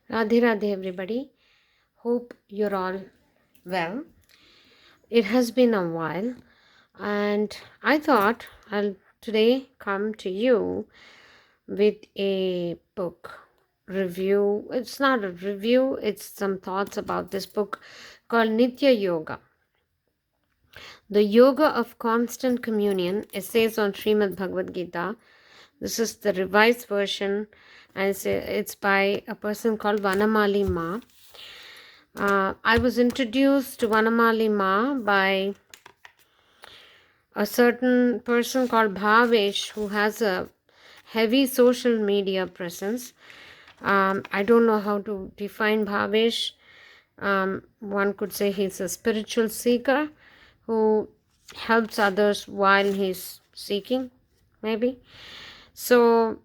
Radhe Radhe, everybody. Hope you're all well. It has been a while, and I thought I'll today come to you with a book review. It's not a review, it's some thoughts about this book called Nitya Yoga, The Yoga of Constant Communion, Essays on Srimad Bhagavad Gita. This is the revised version, and it's by a person called Vanamali Ma. I was introduced to Vanamali Ma by a certain person called Bhavesh who has a heavy social media presence. I don't know how to define Bhavesh. One could say he's a spiritual seeker who helps others while he's seeking, maybe. So,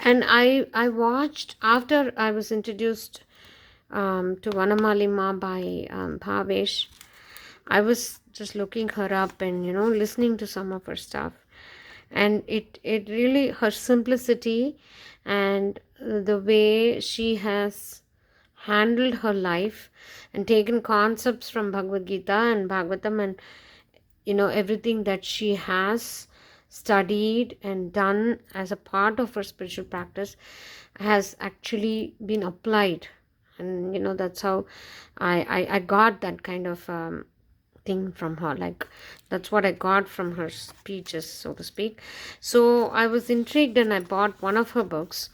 and I watched after I was introduced to Vanamali Ma by Bhavesh. I was just looking her up and listening to some of her stuff, and it really, her simplicity and the way she has handled her life and taken concepts from Bhagavad Gita and Bhagavatam and everything that she has studied and done as a part of her spiritual practice has actually been applied. And that's how I got that kind of thing from her. Like, that's what I got from her speeches, so to speak. So I was intrigued and I bought one of her books,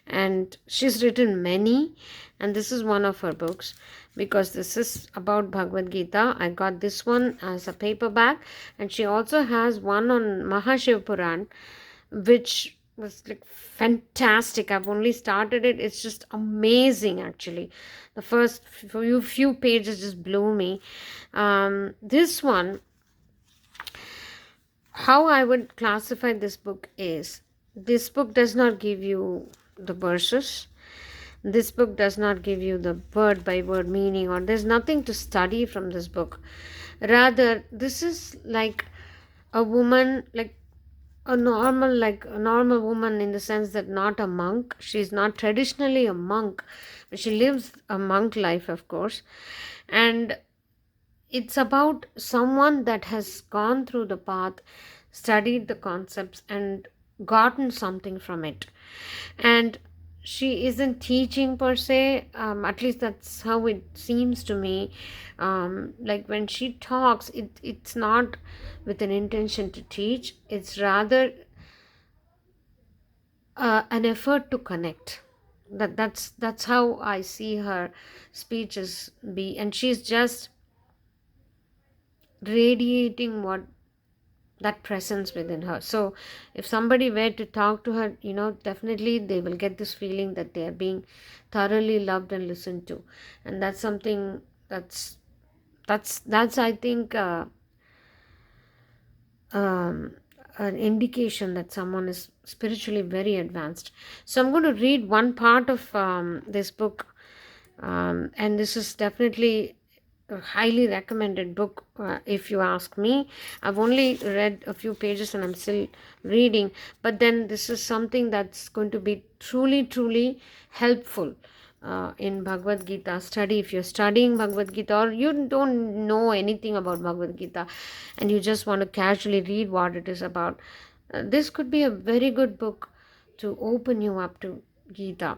and she's written many, and this is one of her books. Because this is about Bhagavad Gita, I got this one as a paperback, and she also has one on Mahashiv Puran, which was like fantastic. I've only started it. It's just amazing, actually. The first few pages just blew me. This one, how I would classify this book is, this book does not give you the verses. This book does not give you the word by word meaning, or there's nothing to study from this book. Rather, this is like a woman, like a normal woman, in the sense that not a monk. She's not traditionally a monk, but she lives a monk life, of course. And it's about someone that has gone through the path, studied the concepts, and gotten something from it. And she isn't teaching per se, at least that's how it seems to me. Like, when she talks, it's not with an intention to teach, it's rather an effort to connect. That's how I see her speeches be, and she's just radiating what that presence within her. So if somebody were to talk to her, definitely they will get this feeling that they are being thoroughly loved and listened to. And that's something that's I think an indication that someone is spiritually very advanced. So I'm going to read one part of this book, and this is definitely a highly recommended book, if you ask me. I've only read a few pages and I'm still reading, but then this is something that's going to be truly helpful in Bhagavad Gita study. If you're studying Bhagavad Gita, or you don't know anything about Bhagavad Gita and you just want to casually read what it is about, this could be a very good book to open you up to Gita.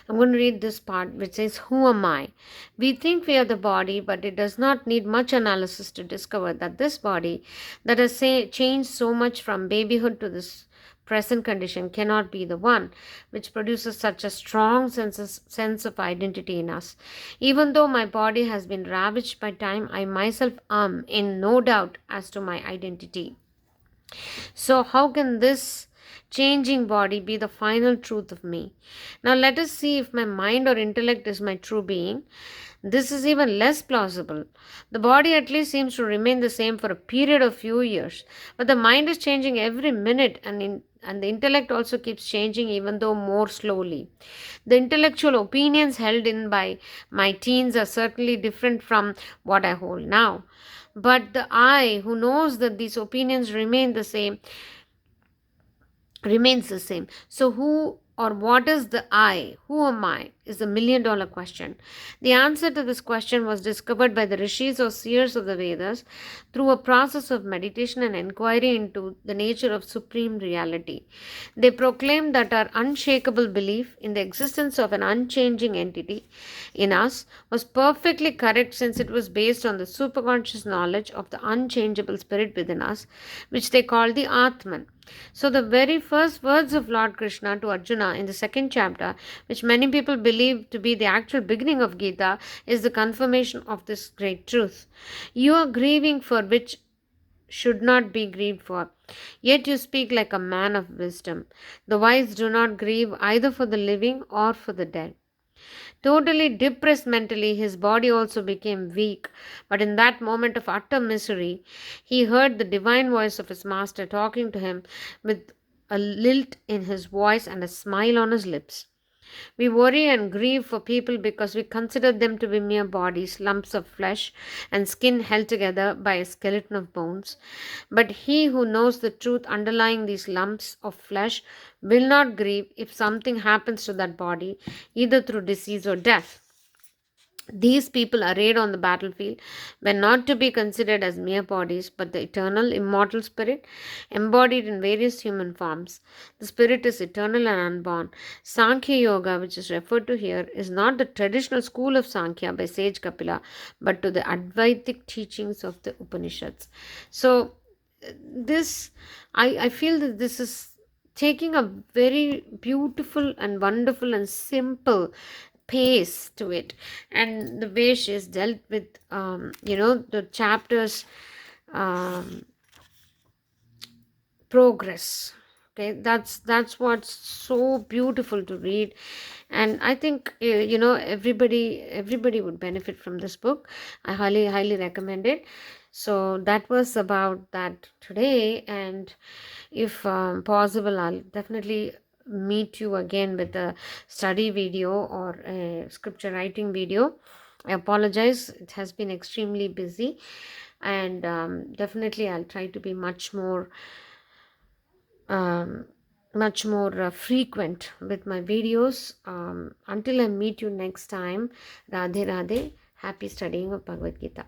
I'm going to read this part which says, "Who am I? We think we are the body, but it does not need much analysis to discover that this body that has changed so much from babyhood to this present condition cannot be the one which produces such a strong sense of identity in us. Even though my body has been ravaged by time, I myself am in no doubt as to my identity. So, how can this changing body be the final truth of me? Now, let us see if my mind or intellect is my true being. This is even less plausible. The body at least seems to remain the same for a period of few years, but the mind is changing every minute, and the intellect also keeps changing, even though more slowly. The intellectual opinions held in by my teens are certainly different from what I hold now. But the I, who knows that these opinions remains the same. So who or what is the I? Who am I? Is the $1,000,000 question. The answer to this question was discovered by the rishis or seers of the Vedas through a process of meditation and inquiry into the nature of supreme reality. They proclaimed that our unshakable belief in the existence of an unchanging entity in us was perfectly correct, since it was based on the superconscious knowledge of the unchangeable spirit within us, which they called the Atman. So, the very first words of Lord Krishna to Arjuna in the second chapter, which many people believe to be the actual beginning of Gita, is the confirmation of this great truth. You are grieving for which should not be grieved for, yet you speak like a man of wisdom. The wise do not grieve either for the living or for the dead. Totally depressed mentally, his body also became weak. But in that moment of utter misery, he heard the divine voice of his master talking to him with a lilt in his voice and a smile on his lips. We worry and grieve for people because we consider them to be mere bodies, lumps of flesh and skin held together by a skeleton of bones. But he who knows the truth underlying these lumps of flesh will not grieve if something happens to that body, either through disease or death. These people arrayed on the battlefield were not to be considered as mere bodies, but the eternal, immortal spirit embodied in various human forms. The spirit is eternal and unborn. Sankhya Yoga, which is referred to here, is not the traditional school of Sankhya by sage Kapila, but to the Advaitic teachings of the Upanishads. So, this, I feel that this is taking a very beautiful and wonderful and simple pace to it, and the way she has dealt with the chapters progress. Okay, that's what's so beautiful to read, and I think everybody would benefit from this book. I highly recommend it. So that was about that today, and if possible, I'll definitely meet you again with a study video or a scripture writing video. I apologize, it has been extremely busy, and definitely I'll try to be much more frequent with my videos. Until I meet you next time, Radhe Radhe. Happy studying of Bhagavad Gita.